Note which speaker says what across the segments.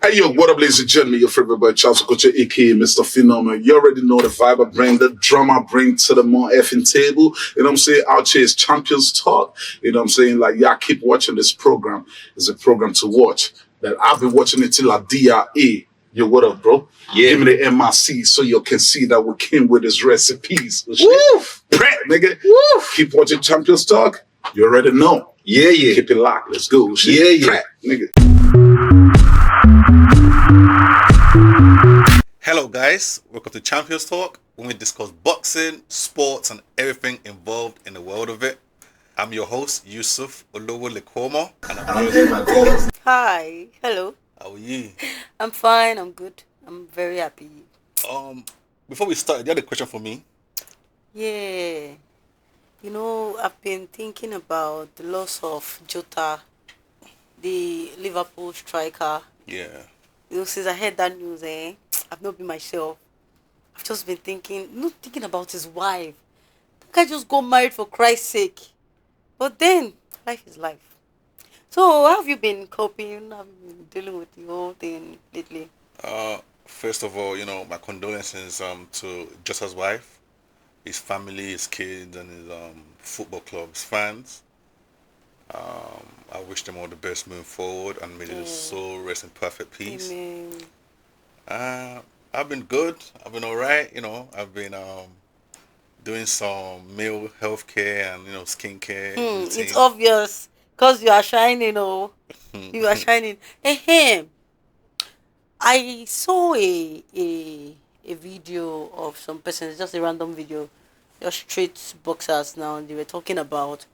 Speaker 1: Hey yo, what up, ladies and gentlemen? Your favorite boy Charles Okocha, aka Mr. Phenomenal. You already know the vibe I bring, the drama I bring to the more effing table. You know what I'm saying? Out here is Champions Talk. You know what I'm saying? Like, y'all keep watching this program. It's a program to watch. That I've been watching it till I DRE. Yo, what up, bro?
Speaker 2: Yeah.
Speaker 1: Give me the MIC so you can see that we came with his recipes.
Speaker 2: Woo!
Speaker 1: Prep, nigga.
Speaker 2: Woo!
Speaker 1: Keep watching Champions Talk. You already know.
Speaker 2: Yeah.
Speaker 1: Keep it locked. Let's go.
Speaker 2: Yeah.
Speaker 1: Prep, nigga.
Speaker 2: Hello, guys. Welcome to Champions Talk, when we discuss boxing, sports, and everything involved in the world of it. I'm your host, Yusuf Olowo Lekomo, and I'm here with my co-host.
Speaker 3: Hi. Hello.
Speaker 2: How are you?
Speaker 3: I'm fine. I'm good. I'm very happy.
Speaker 2: Before we start, you had a question for me?
Speaker 3: Yeah. I've been thinking about the loss of Jota, the Liverpool striker.
Speaker 2: Yeah.
Speaker 3: Since I heard that news, I've not been myself. I've just been thinking about his wife. The guy just got married for Christ's sake. But then, life is life. So, how have you been coping? Have you been dealing with the whole thing lately?
Speaker 2: First of all, my condolences to Jota's wife, his family, his kids, and his football club's fans. I wish them all the best moving forward, and may their soul rest in perfect peace.
Speaker 3: Amen.
Speaker 2: I've been good. I've been alright. I've been doing some male healthcare and skincare.
Speaker 3: It's
Speaker 2: routine.
Speaker 3: obvious because you are shining. Oh, you are shining. Ahem. I saw a video of some person. It's just a random video. Just street boxers. Now they were talking about,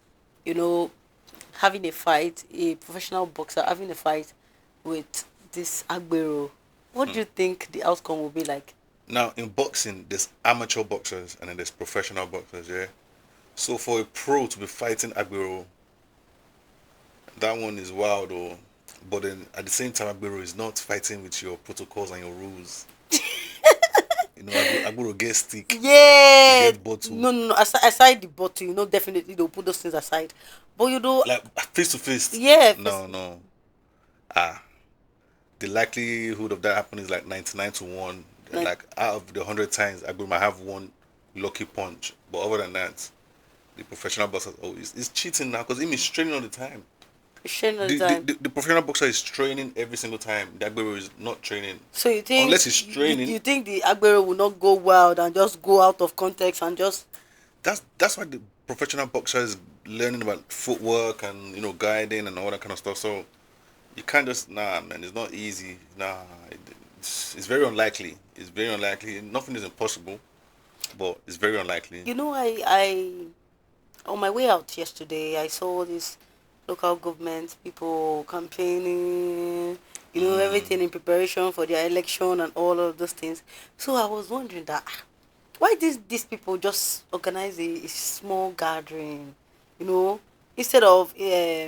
Speaker 3: having a fight. A professional boxer having a fight with this Agbero. What do you think the outcome will be like?
Speaker 2: Now, in boxing, there's amateur boxers and then there's professional boxers, yeah? So for a pro to be fighting Agbero, that one is wild, though. But then at the same time, Agbero is not fighting with your protocols and your rules. Agbero gets stick.
Speaker 3: Yeah.
Speaker 2: Get bottle.
Speaker 3: No. Aside the bottle, definitely they'll put those things aside. But
Speaker 2: like face to face.
Speaker 3: Yeah.
Speaker 2: No. The likelihood of that happening is like 99 to 1. Like out of the 100 times, Agbero might have one lucky punch. But other than that, the professional boxer is cheating now because he's training all the time. The professional boxer is training every single time. The Agbero is not training.
Speaker 3: So you think,
Speaker 2: unless he's training,
Speaker 3: you think the Agbero will not go wild and just go out of context and just?
Speaker 2: That's why the professional boxer is learning about footwork and guiding and all that kind of stuff. So you can't just man. It's not easy. It's very unlikely. It's very unlikely. Nothing is impossible, but it's very unlikely.
Speaker 3: I on my way out yesterday, I saw this local government people campaigning, everything in preparation for their election and all of those things. So I was wondering that why these people just organize a small gathering, instead of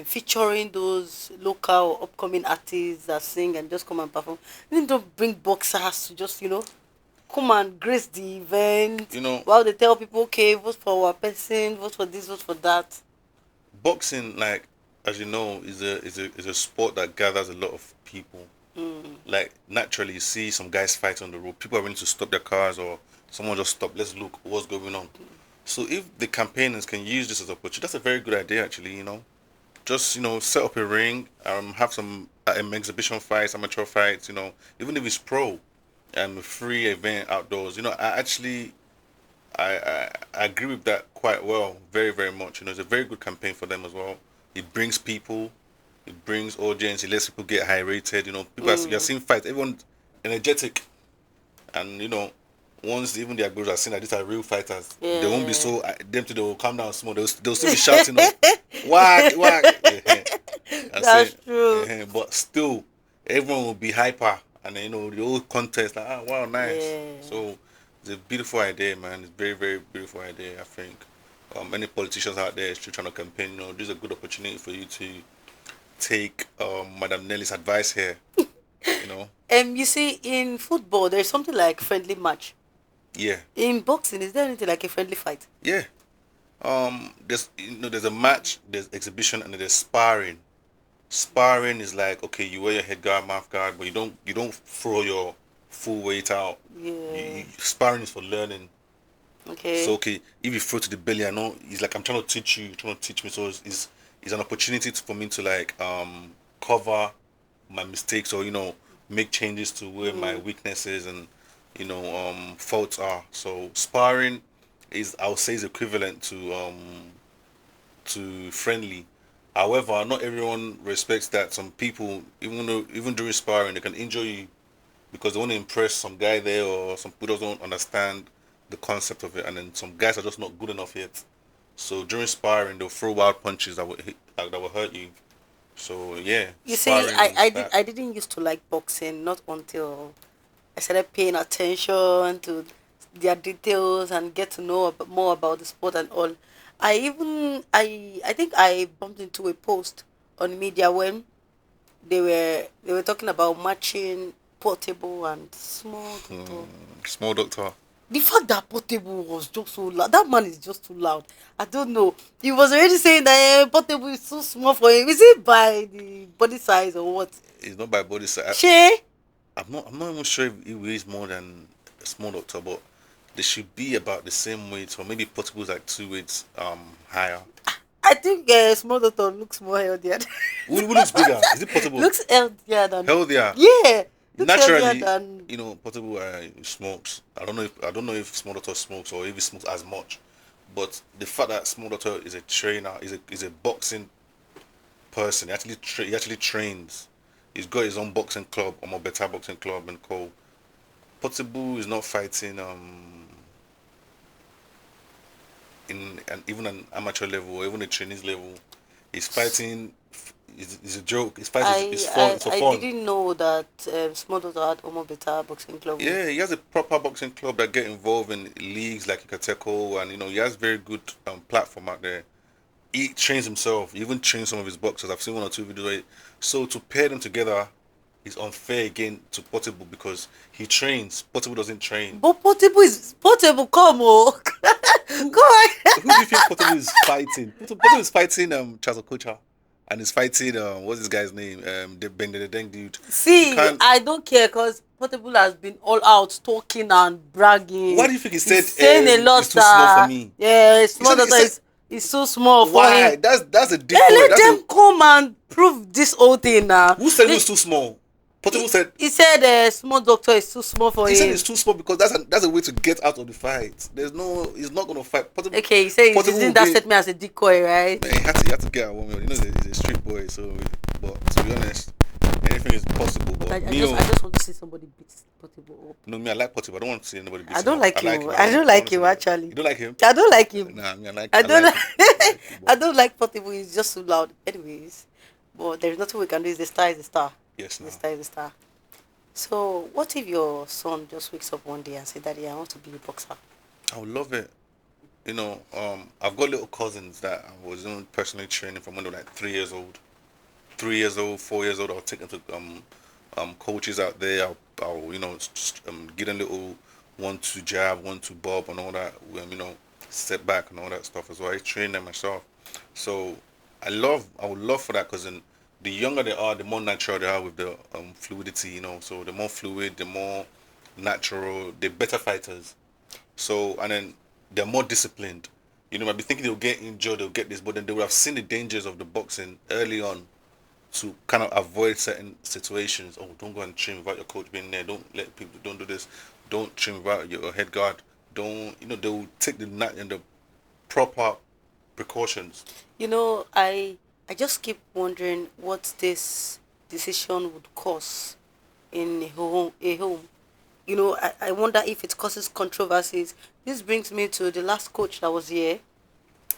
Speaker 3: featuring those local upcoming artists that sing and just come and perform. Then don't bring boxers to just come and grace the event. While they tell people, okay, vote for our person, vote for this, vote for that.
Speaker 2: Boxing, like, as you know, is a sport that gathers a lot of people. Like, naturally, you see some guys fight on the road. People are willing to stop their cars, or someone just stop. Let's look what's going on. So if the campaigners can use this as a opportunity, that's a very good idea, actually. Just set up a ring, have some exhibition fights, amateur fights. Even if it's pro, a free event outdoors. I agree with that quite well, very, very much. It's a very good campaign for them as well. It brings people, it brings audience, it lets people get high rated. People are seeing fights, everyone energetic, and once even the Agbos are seeing that these are real fighters, they won't be so empty. They will calm down small. They'll still be shouting, whack.
Speaker 3: That's true.
Speaker 2: But still, everyone will be hyper, and then the whole contest, like, wow, nice.
Speaker 3: Yeah.
Speaker 2: So it's a beautiful idea, man. It's very, very beautiful idea. I think many politicians out there still trying to campaign. This is a good opportunity for you to take Madam Nelly's advice here.
Speaker 3: You see, in football, there's something like friendly match.
Speaker 2: Yeah.
Speaker 3: In boxing, is there anything like a friendly fight?
Speaker 2: Yeah. There's a match, there's exhibition, and there's sparring. Sparring is like, okay, you wear your head guard, mouth guard, but you don't throw your full weight out.
Speaker 3: Yeah.
Speaker 2: Sparring is for learning. So
Speaker 3: Okay.
Speaker 2: okay, if you throw to the belly, I know it's like I'm trying to teach you, you're trying to teach me. So it's an opportunity for me to like cover my mistakes, or make changes to where my weaknesses and faults are. So sparring is, I would say, is equivalent to friendly. However, not everyone respects that. Some people, even during sparring, they can injure you because they want to impress some guy there, or some people don't understand the concept of it, and then some guys are just not good enough yet. So during sparring, they'll throw wild punches that will hit, like, that will hurt you. So yeah,
Speaker 3: You see,
Speaker 2: sparring is that.
Speaker 3: I didn't used to like boxing, not until I started paying attention to their details and get to know more about the sport and all. I think I bumped into a post on media when they were talking about matching Portable and Small Doctor.
Speaker 2: Small doctor.
Speaker 3: The fact that Portable was just so loud, that man is just too loud. I don't know. He was already saying that Portable is too small for him. Is it by the body size or what?
Speaker 2: It's not by body size.
Speaker 3: Che?
Speaker 2: I'm not even sure if he weighs more than a small doctor, but they should be about the same weight, or maybe Portable's like 2 weights higher.
Speaker 3: I think Small Doctor looks more healthier.
Speaker 2: Who looks bigger? Is it Portable?
Speaker 3: Looks healthier than.
Speaker 2: Healthier.
Speaker 3: Yeah. Looks healthier
Speaker 2: Naturally,
Speaker 3: than.
Speaker 2: Portable smokes. I don't know if Small Doctor smokes, or if he smokes as much. But the fact that Small Doctor is a trainer, is a boxing person. He actually trains. He's got his own boxing club, or more better boxing club, and co. Portable is not fighting even an amateur level, or even a trainees level. He's fighting. It's a joke. He's fighting. It's fun. It's for
Speaker 3: I
Speaker 2: fun.
Speaker 3: didn't know that Small Doctor had Omo Beta Boxing Club.
Speaker 2: Yeah, he has a proper boxing club that get involved in leagues like Ikateko, and he has very good platform out there. He trains himself. He even trains some of his boxers. I've seen one or two videos. So to pair them together is unfair again to Portable, because he trains. Portable doesn't train.
Speaker 3: But Portable. Come on, come on.
Speaker 2: Who do you think Portable is fighting? Portable is fighting Charles Okocha, and he's fighting what's this guy's name? The Deng dude.
Speaker 3: See, I don't care because Portable has been all out talking and bragging.
Speaker 2: Why do you think he said
Speaker 3: He's saying a lot
Speaker 2: it's too small for me?
Speaker 3: Yeah, Small Doctor is so small for him.
Speaker 2: Why? That's a decoy.
Speaker 3: Let them come and prove this whole thing now.
Speaker 2: Who said it was too small? Portable said.
Speaker 3: He said Small Doctor is too small for him.
Speaker 2: He said it's too small because that's a way to get out of the fight. He's not gonna fight. Portable,
Speaker 3: okay, he said he's using that statement as a decoy, right?
Speaker 2: Man, he had to get a woman. He's a street boy, so. But to be honest, anything is possible. But
Speaker 3: I just want to see somebody beat Portable up.
Speaker 2: No, me, I like Portable. I don't want to see anybody beat him.
Speaker 3: I don't like him.
Speaker 2: Him.
Speaker 3: I don't like him actually.
Speaker 2: You don't like him?
Speaker 3: I don't like him.
Speaker 2: Nah, me, I like.
Speaker 3: I don't
Speaker 2: like
Speaker 3: like. I don't like Portable. He's just too loud. Anyways, but there's nothing we can do. The star is the star.
Speaker 2: Yes, no.
Speaker 3: The star is the star. So, what if your son just wakes up one day and says, "Daddy, I want to be a boxer"?
Speaker 2: I would love it. I've got little cousins that I was personally training from when they were like 3 years old. 3 years old, 4 years old. I'll take them to coaches out there. I'll get a little 1-2 jab, 1-2 bob, and all that. Step back and all that stuff as well. I train them myself. So I would love for that, because the younger they are, the more natural they are with the fluidity. So the more fluid, the more natural, they're better fighters. So, and then they're more disciplined. Might be thinking they'll get injured, they'll get this, but then they would have seen the dangers of the boxing early on to kind of avoid certain situations. Oh, don't go and train without your coach being there. Don't do this. Don't train without your head guard. They will take the proper precautions.
Speaker 3: I just keep wondering what this decision would cause in a home. I wonder if it causes controversies. This brings me to the last coach that was here.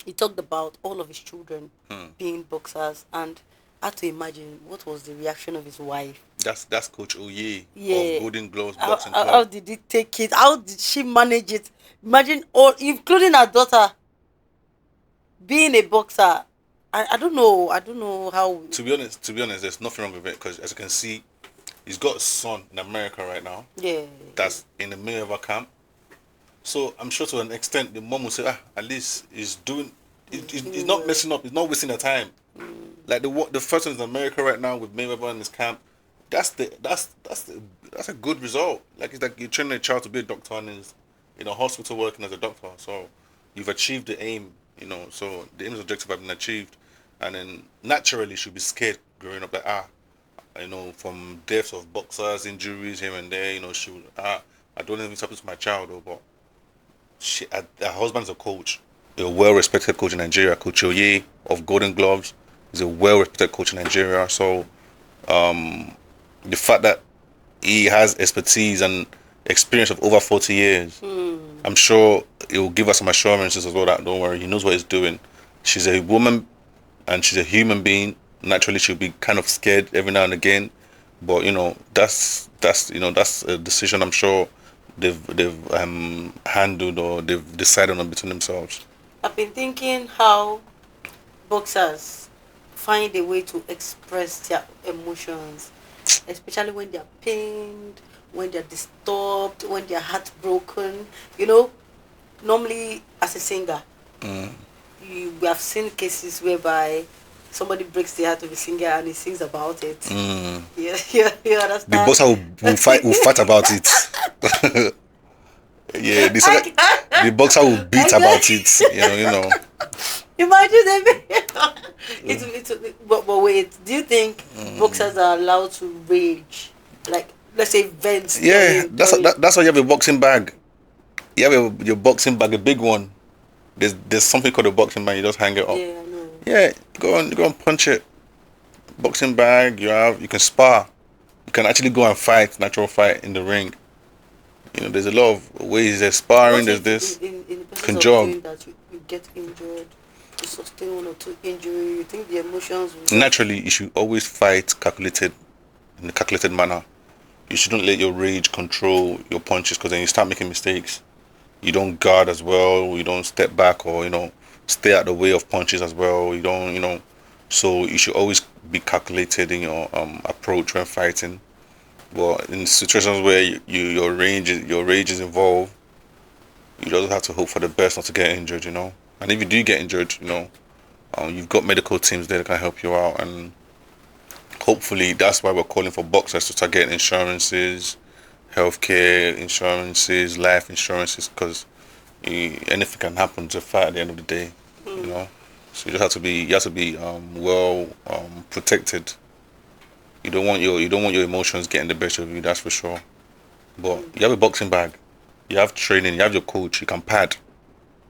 Speaker 3: He talked about all of his children being boxers, and I had to imagine what was the reaction of his wife.
Speaker 2: That's Coach Oye
Speaker 3: Yeah.
Speaker 2: of Golden Gloves Boxing
Speaker 3: How
Speaker 2: Club.
Speaker 3: did he take it? How did she manage it? Imagine all, including her daughter, being a boxer. I don't know. I don't know how.
Speaker 2: To be honest, there's nothing wrong with it, because as you can see, he's got a son in America right now.
Speaker 3: Yeah.
Speaker 2: That's in the middle of a camp. So I'm sure to an extent the mom will say, at least he's doing. He's not messing up. He's not wasting the time. Like the first one is America right now with Mayweather in his camp. That's a good result. Like it's like you're training a child to be a doctor and is in a hospital working as a doctor. So you've achieved the aim. So the aim's objective have been achieved, and then naturally she'll be scared growing up. Like from deaths of boxers, injuries here and there. She would I don't know if it's happened to my child though, but her husband's a coach, a well-respected coach in Nigeria, Coach Oye of Golden Gloves. He's a well-respected coach in Nigeria. So the fact that he has expertise and experience of over 40 years, I'm sure it will give us some assurances as well that don't worry, he knows what he's doing. She's a woman and she's a human being. Naturally, she'll be kind of scared every now and again, but that's a decision I'm sure they've handled or they've decided on between themselves.
Speaker 3: I've been thinking how boxers find a way to express their emotions, especially when they're pained, when they're disturbed, when they're heartbroken. Normally as a singer, we have seen cases whereby somebody breaks the heart of a singer and he sings about it. You understand?
Speaker 2: The boxer will fight about it. Yeah, the boxer will beat about it.
Speaker 3: Imagine but wait, do you think boxers are allowed to rage? Like, let's say vents?
Speaker 2: Yeah, that's why you have a boxing bag. You have your boxing bag, a big one. There's something called a boxing bag. You just hang it up.
Speaker 3: Yeah, I know.
Speaker 2: Yeah, go and punch it. Boxing bag. You can spar. You can actually go and fight, natural fight in the ring. There's a lot of ways. There's sparring. There's this.
Speaker 3: In the process
Speaker 2: can
Speaker 3: of
Speaker 2: jog.
Speaker 3: doing that, you get injured. You sustain 1 or 2 injury. You think the emotions
Speaker 2: Naturally, you should always fight in a calculated manner. You shouldn't let your rage control your punches, because then you start making mistakes. You don't guard as well. You don't step back or stay out the way of punches as well. You don't So you should always be calculated in your approach when fighting. But in situations where your rage is involved, you just have to hope for the best not to get injured. And if you do get injured, you've got medical teams there that can help you out, and hopefully that's why we're calling for boxers to start getting insurances, healthcare insurances, life insurances, because anything can happen to a fight at the end of the day. So you have to be well protected. You don't want your emotions getting the best of you, that's for sure. But you have a boxing bag, you have training, you have your coach, you can pad.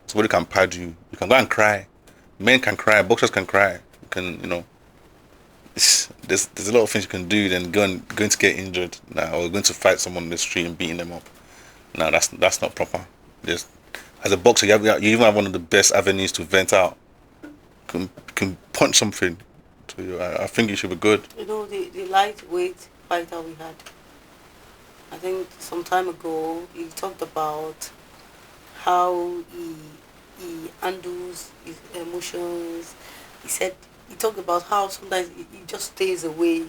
Speaker 2: Somebody can pad you. You can go and cry. Men can cry, boxers can cry. You can, there's a lot of things you can do than going to get injured now, or going to fight someone in the street and beating them up. No, that's not proper. As a boxer, you even have one of the best avenues to vent out. You can punch something. So I think you should be good.
Speaker 3: The lightweight fighter we had, I think some time ago, he talked about how he handles his emotions. He talked about how sometimes he just stays away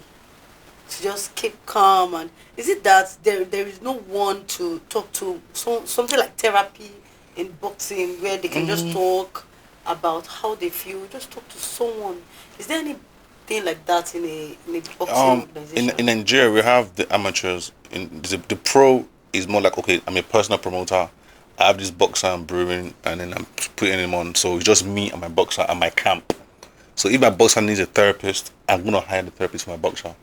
Speaker 3: to just keep calm. And is it that there is no one to talk to, something like therapy in boxing where they can just talk about how they feel, just talk to someone? Is there anything like that in a boxing organization?
Speaker 2: In Nigeria, we have the amateurs. The pro is more like, okay, I'm a personal promoter. I have this boxer I'm brewing, and then I'm putting him on. So it's just me and my boxer and my camp. So if my boxer needs a therapist, I'm going to hire the therapist for my boxer.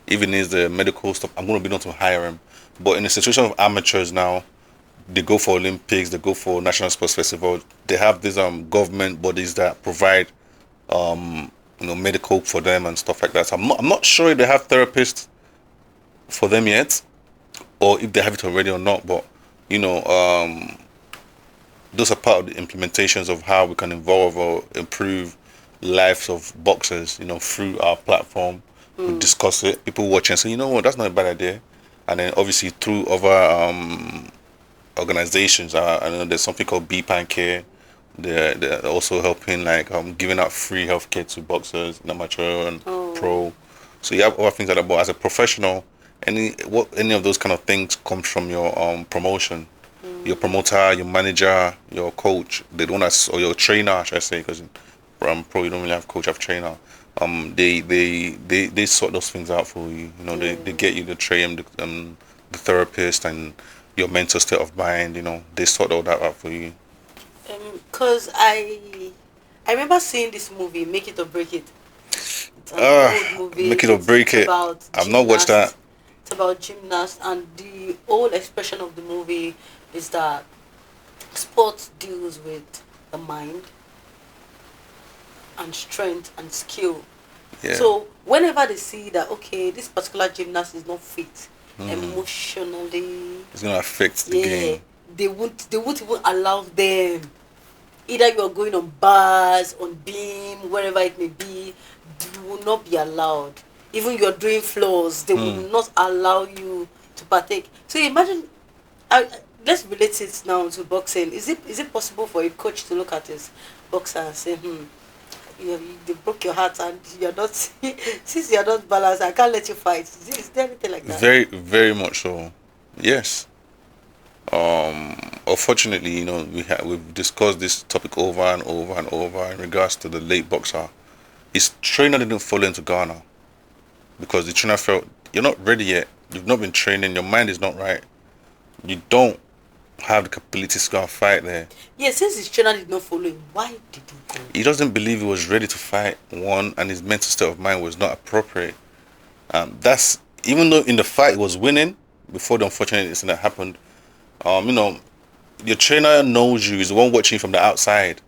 Speaker 2: If he needs the medical stuff, I'm going to be able to hire him. But in the situation of amateurs now, they go for Olympics, they go for National Sports Festival. They have these government bodies that provide medical for them and stuff like that. So I'm not sure if they have therapists for them yet, or if they have it already or not. But those are part of the implementations of how we can evolve or improve lives of boxers. Through our platform, we discuss it. People watching say, that's not a bad idea. And then obviously through other organizations, I know there's something called BPAN Care. They're also helping, like giving out free healthcare to boxers, amateur and pro. So you have other things like that. But as a professional, any of those kind of things comes from your promotion, your promoter, your manager, your coach, or your trainer, should I say? Because pro, you don't really have coach, you have trainer. They sort those things out for you. You know, they get you the train, the therapist, and your mental state of mind. You know, they sort all that out for you.
Speaker 3: Cause I remember seeing this movie, Make It or Break It. It's an old movie.
Speaker 2: Make it or break
Speaker 3: It's
Speaker 2: it.
Speaker 3: about
Speaker 2: I've not watched that.
Speaker 3: It's about gymnasts, and the whole expression of the movie is that sports deals with the mind and strength and skill.
Speaker 2: Yeah.
Speaker 3: So whenever they see that, okay, this particular gymnast is not fit emotionally,
Speaker 2: It's gonna affect the
Speaker 3: yeah,
Speaker 2: game.
Speaker 3: they won't even allow them. Either you are going on bars, on beam, wherever it may be, you will not be allowed. Even you're doing floors, they will not allow you to partake. So imagine, let's relate it now to boxing. Is it possible for a coach to look at his boxer and say, they broke your heart and you're not, since you're not balanced, I can't let you fight. Is there anything like that?
Speaker 2: Very, very much so. Yes. Unfortunately, you know, we've discussed this topic over and over and over in regards to the late boxer. His trainer didn't follow into Ghana because the trainer felt you're not ready yet. You've not been training. Your mind is not right. You don't have the capabilities to go and fight there.
Speaker 3: Yeah, since his trainer did not follow him, why did he go?
Speaker 2: He doesn't believe he was ready to fight, one, and his mental state of mind was not appropriate. That's even though in the fight he was winning before the unfortunate incident happened. You know, your trainer knows you, is the one watching you from the outside,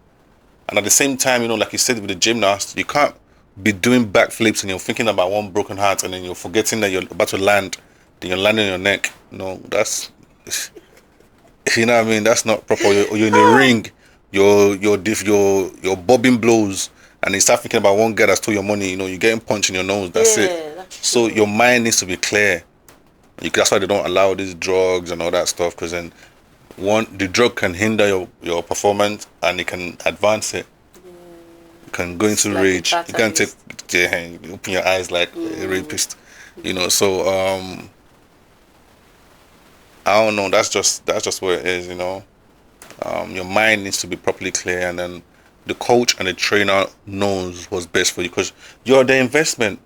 Speaker 2: and at the same time, you know, like you said with the gymnast, you can't be doing backflips and you're thinking about one broken heart, and then you're forgetting that you're about to land, then you're landing on your neck. No, that's you know what I mean. That's not proper. You're in the ring, you're bobbing blows, and you start thinking about one guy that stole your money. You know, you're getting punched in your nose. That's it.
Speaker 3: That's
Speaker 2: So
Speaker 3: true.
Speaker 2: your mind needs to be clear. That's why they don't allow these drugs and all that stuff, because then the drug can hinder your performance and it can advance it. You can go into
Speaker 3: Like a
Speaker 2: rage. You can take
Speaker 3: catalyst.
Speaker 2: you open your eyes like a rapist. You know, so I don't know. That's just what it is. You know, your mind needs to be properly clear, and then the coach and the trainer knows what's best for you because you're the investment.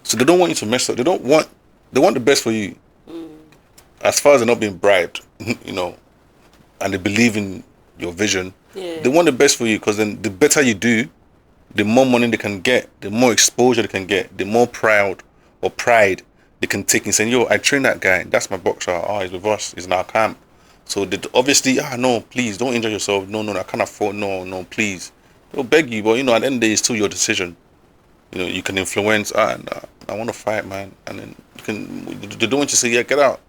Speaker 2: So they don't want you to mess up. They want the best for you. As far as they're not being bribed, you know, and they believe in your vision, they want the best for you because then the better you do, the more money they can get, the more exposure they can get, the more pride they can take in saying, yo, I trained that guy, that's my boxer, he's with us, he's in our camp. So they obviously, no, please don't injure yourself. No, I can't afford, no, please. They'll beg you, but you know, at the end of the day, it's still your decision. You know, you can influence, I want to fight, man. And then they don't want you to say, yeah, get out.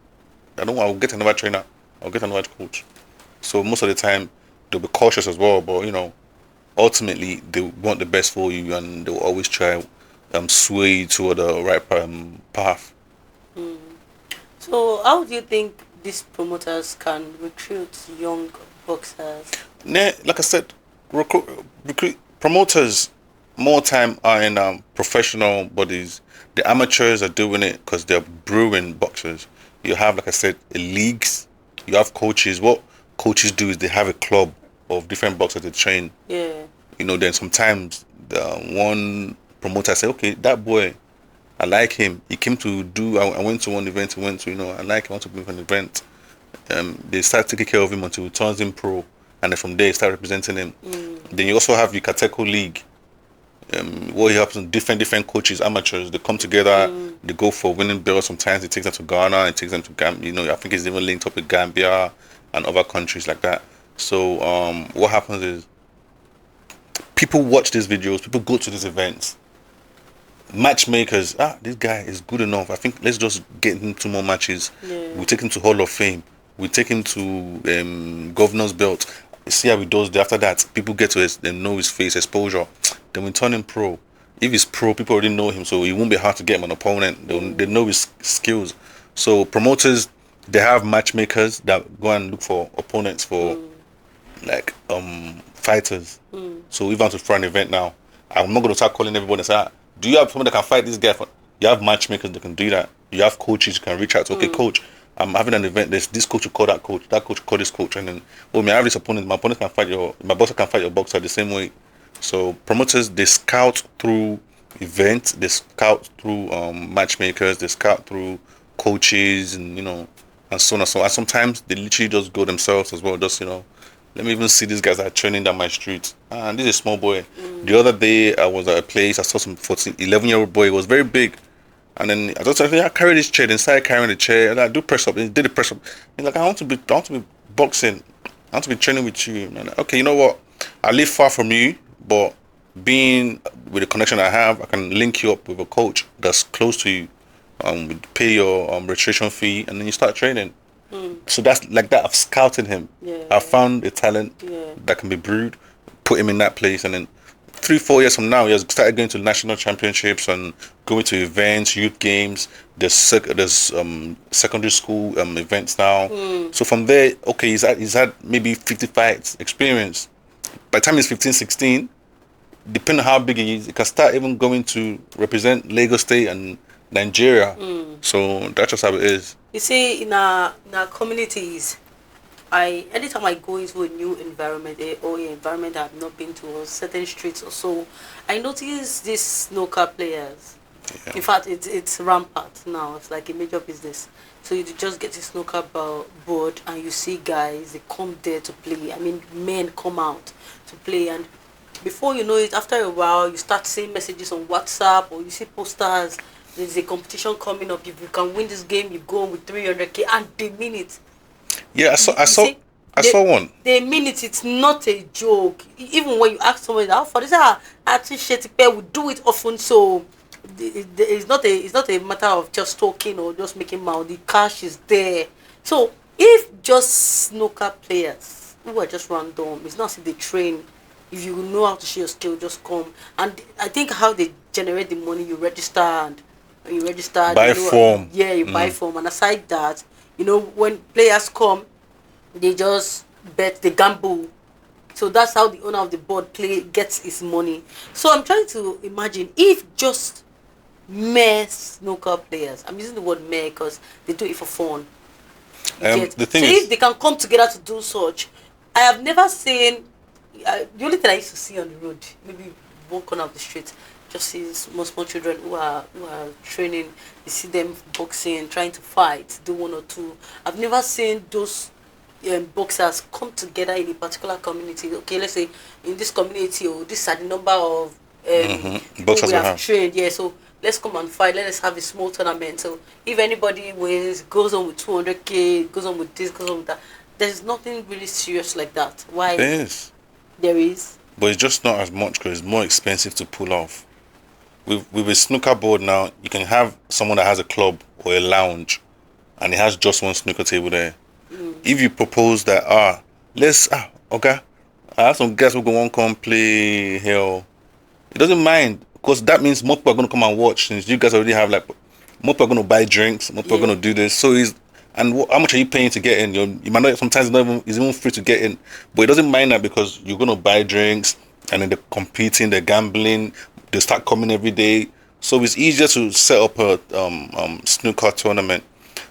Speaker 2: I'll get another trainer. I'll get another coach. So most of the time, they'll be cautious as well. But, you know, ultimately, they want the best for you and they'll always try sway you toward the right path.
Speaker 3: So how do you think these promoters can recruit young boxers?
Speaker 2: Like I said, recruit promoters more time are in professional bodies. The amateurs are doing it because they're brewing boxers. You have, like I said, leagues. You have coaches. What coaches do is they have a club of different boxers they train.
Speaker 3: Yeah.
Speaker 2: You know, then sometimes the one promoter say, okay, that boy, I like him. He came to do. I went to one event. He went to, you know, I like him. I want to bring an event. They start taking care of him until he turns him pro, and then from there start representing him. Then you also have the Kateko League. What happens? Different coaches, amateurs, they come together. They go for winning belts. Sometimes it takes them to Ghana. It takes them to Gambia. You know, I think it's even linked up with Gambia and other countries like that. So what happens is people watch these videos. People go to these events. Matchmakers, this guy is good enough. I think let's just get him 2 more matches. We take him to Hall of Fame. We take him to Governor's Belt. See how he does. After that, people get to they know his face, exposure. Then we turn him pro. If he's pro, people already know him, so it won't be hard to get him an opponent. They know his skills. So promoters, they have matchmakers that go and look for opponents for like fighters. So if I want to throw an event now, I'm not going to start calling everybody and say, do you have someone that can fight this guy? You have matchmakers that can do that. You have coaches you can reach out to. Okay, coach, I'm having an event. There's this coach will call that coach will call this coach, and then I have this opponent. My opponent can fight my boxer can fight your boxer the same way. So promoters, they scout through event. They scout through matchmakers. They scout through coaches, and and so on and so on. And sometimes they literally just go themselves as well. Just let me even see these guys that are training down my street. This is a small boy. The other day I was at a place. I saw some 14, 11-year-old boy. He was very big. And then I just said, I carry this chair. Then started carrying the chair. And I do press up. And he did the press up. He's like, I want to be boxing. I want to be training with you. And I'm like, okay, you know what? I live far from you, but being with the connection I have, I can link you up with a coach that's close to you. We pay your registration fee, and then you start training. So that's like that. I've scouted him.
Speaker 3: Yeah.
Speaker 2: I found a talent that can be brewed, put him in that place, and then 3-4 years from now, he has started going to national championships and going to events, youth games. There's secondary school events now. So from there, okay, he's had maybe 50 fights experience. By the time he's 15, 16, depending on how big he is, he can start even going to represent Lagos State and Nigeria. So that's just how it is.
Speaker 3: You see, in our communities, anytime I go into a new environment, or an environment I've not been to, or certain streets or so, I notice these snooker players.
Speaker 2: Yeah.
Speaker 3: In fact, it's rampant now. It's like a major business. So you just get a snooker board, and you see guys, they come there to play. I mean, men come out to play, and before you know it, after a while, you start seeing messages on WhatsApp, or you see posters. There's a competition coming up. If you can win this game, you go on with 300k, and they mean it.
Speaker 2: Yeah, I saw one.
Speaker 3: They mean it. It's not a joke. Even when you ask someone, "How for this?" We do it often. So it's not a matter of just talking or just making money. The cash is there. So if just snooker players who are just random, it's not as if they train. If you know how to show your skill, just come. And I think how they generate the money, you register and
Speaker 2: Buy form.
Speaker 3: Yeah, you buy form. And aside that, when players come, they just bet, they gamble. So that's how the owner of the board gets his money. So I'm trying to imagine if just mere snooker players, I'm using the word mere because they do it for fun.
Speaker 2: The thing
Speaker 3: so
Speaker 2: is,
Speaker 3: if they can come together to do such, I have never seen, the only thing I used to see on the road, maybe one corner of the street, just see small children who are training. You see them boxing, trying to fight, do one or two. I've never seen those boxers come together in a particular community. Okay, let's say in this community, or this are the number of people
Speaker 2: boxers
Speaker 3: we have trained. Yeah, so let's come and fight. Let us have a small tournament. So if anybody wins, goes on with 200k, goes on with this, goes on with that. There's nothing really serious like that. Why?
Speaker 2: there is,
Speaker 3: There is.
Speaker 2: but it's just not as much because it's more expensive to pull off. With a snooker board now, you can have someone that has a club or a lounge, and it has just one snooker table there. If you propose that, okay, I have some guys who go on come play here. He doesn't mind because that means more people are going to come and watch. Since you guys already have more people are going to buy drinks, more people are going to do this. So how much are you paying to get in? You might not, sometimes it's even free to get in, but he doesn't mind that because you're going to buy drinks, and then they're competing, they're gambling, they start coming every day. So it's easier to set up a snooker tournament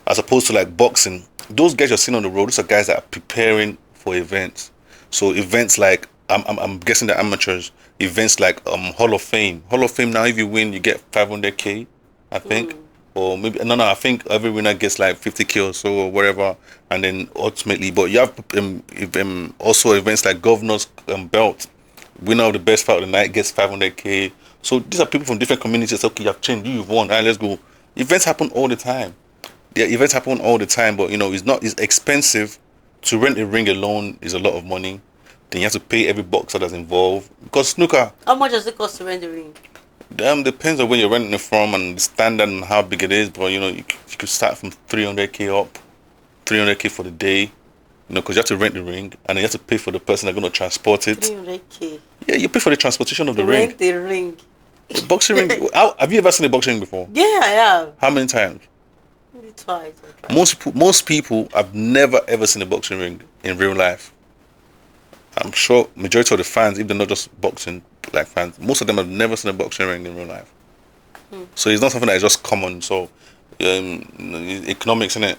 Speaker 2: as opposed to like boxing. Those guys you're seeing on the road, those are guys that are preparing for events. So events like I'm guessing the amateurs, events like Hall of Fame. Hall of Fame now, if you win, you get 500k, I think. Or maybe no, I think every winner gets like 50k or so or whatever, and then ultimately, but you have also events like Governor's Belt. Winner of the best fight of the night gets 500k. So these are people from different communities. Okay, you've trained, you've won. All right, let's go. Events happen all the time. Yeah, events happen all the time, but it's expensive. To rent a ring alone is a lot of money. Then you have to pay every boxer that's involved because snooker.
Speaker 3: How much does it cost to rent the ring?
Speaker 2: Depends on where you're renting it from and the standard and how big it is. But you could start from 300k up, 300k for the day. Because you have to rent the ring and then you have to pay for the person that's going to transport it.
Speaker 3: 300k.
Speaker 2: Yeah, you pay for the transportation of the ring.
Speaker 3: Rent the ring.
Speaker 2: The boxing ring. Have you ever seen a boxing ring before?
Speaker 3: Yeah, I have.
Speaker 2: How many times?
Speaker 3: Maybe twice. Or twice.
Speaker 2: Most people have never ever seen a boxing ring in real life. I'm sure majority of the fans, if they're not just boxing like fans, most of them have never seen a boxing ring in real life. So it's not something that is just common. So economics in it,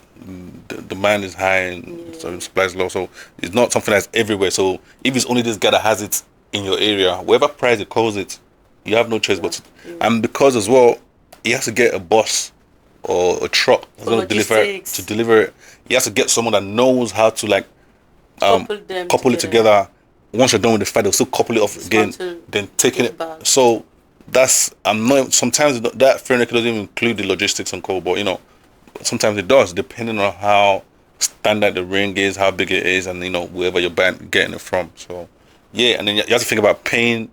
Speaker 2: the demand is high and so supply is low. So it's not something that's everywhere. So if it's only this guy that has it in your area, whatever price it calls it, You have no choice but to,
Speaker 3: Yeah.
Speaker 2: and because as well, he has to get a bus or a truck that's
Speaker 3: For
Speaker 2: going to
Speaker 3: logistics.
Speaker 2: deliver it. He has to get someone that knows how to like couple it together. Once you're done with the fight, they'll still couple it off again,
Speaker 3: Dismantle,
Speaker 2: then taking
Speaker 3: take
Speaker 2: it.
Speaker 3: back.
Speaker 2: So that's I'm not. Sometimes that fair doesn't even include the logistics and co, but sometimes it does, depending on how standard the ring is, how big it is, and wherever you're getting it from. So yeah, and then you have to think about paying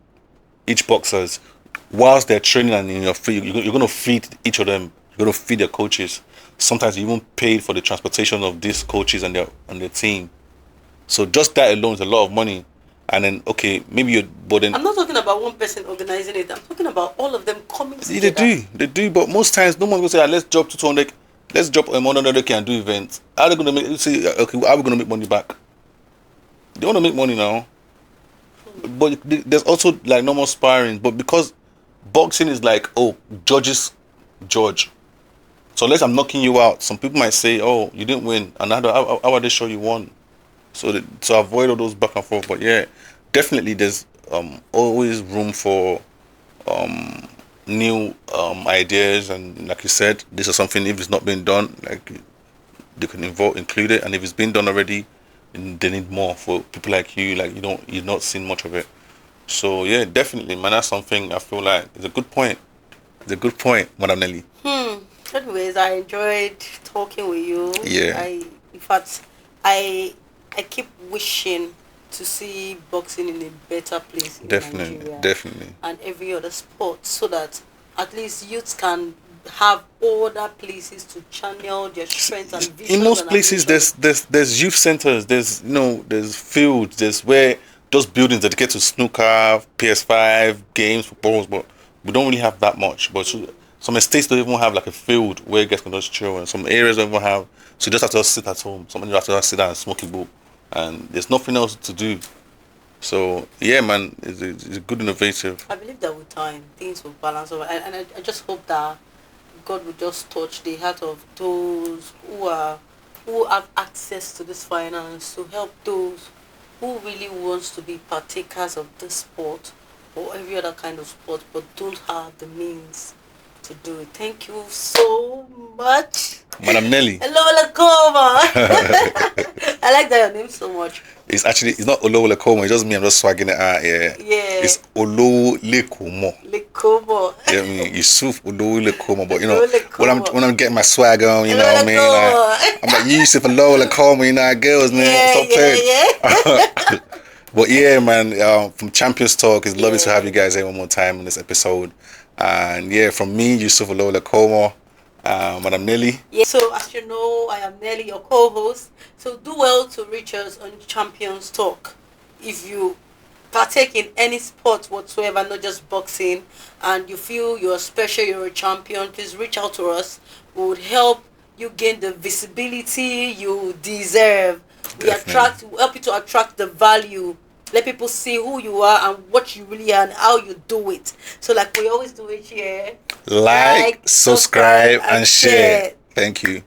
Speaker 2: each boxers whilst they're training and in your free. You're going to feed each of them. You're going to feed their coaches. Sometimes you even paid for the transportation of these coaches and their team. So just that alone is a lot of money. And then maybe but then
Speaker 3: I'm not talking about one person organizing it. I'm talking about all of them coming
Speaker 2: yeah,
Speaker 3: together.
Speaker 2: they do. But most times, no one will say, let's drop to 200, let's drop 100 and do events. How are they gonna make? Say, okay, how are we gonna make money back? They want to make money now, but there's also like normal sparring. But because boxing is like, judges judge. So unless I'm knocking you out, some people might say, oh, you didn't win, and how are they sure you won? So to avoid all those back and forth. But yeah, definitely there's always room for new ideas, and like you said, this is something, if it's not been done, like they can include it, and if it's been done already, then they need more for people like you. Like you've not seen much of it. So yeah, definitely, man, that's something I feel like is a good point. It's a good point, Madam Nelly.
Speaker 3: Anyways, I enjoyed talking with you.
Speaker 2: Yeah.
Speaker 3: In fact, I keep wishing to see boxing in a better place in Nigeria
Speaker 2: Definitely.
Speaker 3: and every other sport, so that at least youths can have other places to channel their strength and vision.
Speaker 2: In most places, there's youth centers. There's fields. There's where those buildings dedicate to snooker, PS5 games, footballs, but we don't really have that much. But some estates don't even have like a field where guys can just chill, and some areas don't even have. So you just have to sit at home. Somebody has to just sit down and smoke a book, and there's nothing else to do. So yeah, man, it's a good innovative.
Speaker 3: I believe that with time things will balance over, and I just hope that God will just touch the heart of those who have access to this finance, to help those who really wants to be partakers of this sport or every other kind of sport but don't have the means to do it. Thank you so much.
Speaker 2: Madam Nelly.
Speaker 3: Hello, Lakoma. I like that your name so much.
Speaker 2: It's not Olowo Lekomo, it's just me, I'm just swagging it out, yeah.
Speaker 3: Yeah.
Speaker 2: It's Olowo Lekomo.
Speaker 3: Lekomo.
Speaker 2: Yeah, I mean, Yusuf Olowo Lekomo, but
Speaker 3: Lekomo.
Speaker 2: when I'm getting my swag on, you know what I mean? Like, I'm like, Yusuf Olowo Lekomo, girls, man. Stop playing. But yeah, man, from Champions Talk, it's lovely to have you guys here one more time on this episode. And yeah, from me, Yusuf Olowo Lekomo, Madam Nelly.
Speaker 3: Yeah, so as you know, I am Nelly, your co-host. So do well to reach us on Champions Talk. If you partake in any sport whatsoever, not just boxing, and you feel you're special, you're a champion, please reach out to us. We would help you gain the visibility you deserve. We help you to attract the value. Let people see who you are and what you really are and how you do it. So like we always do it here.
Speaker 2: Like, subscribe, and share. Thank you.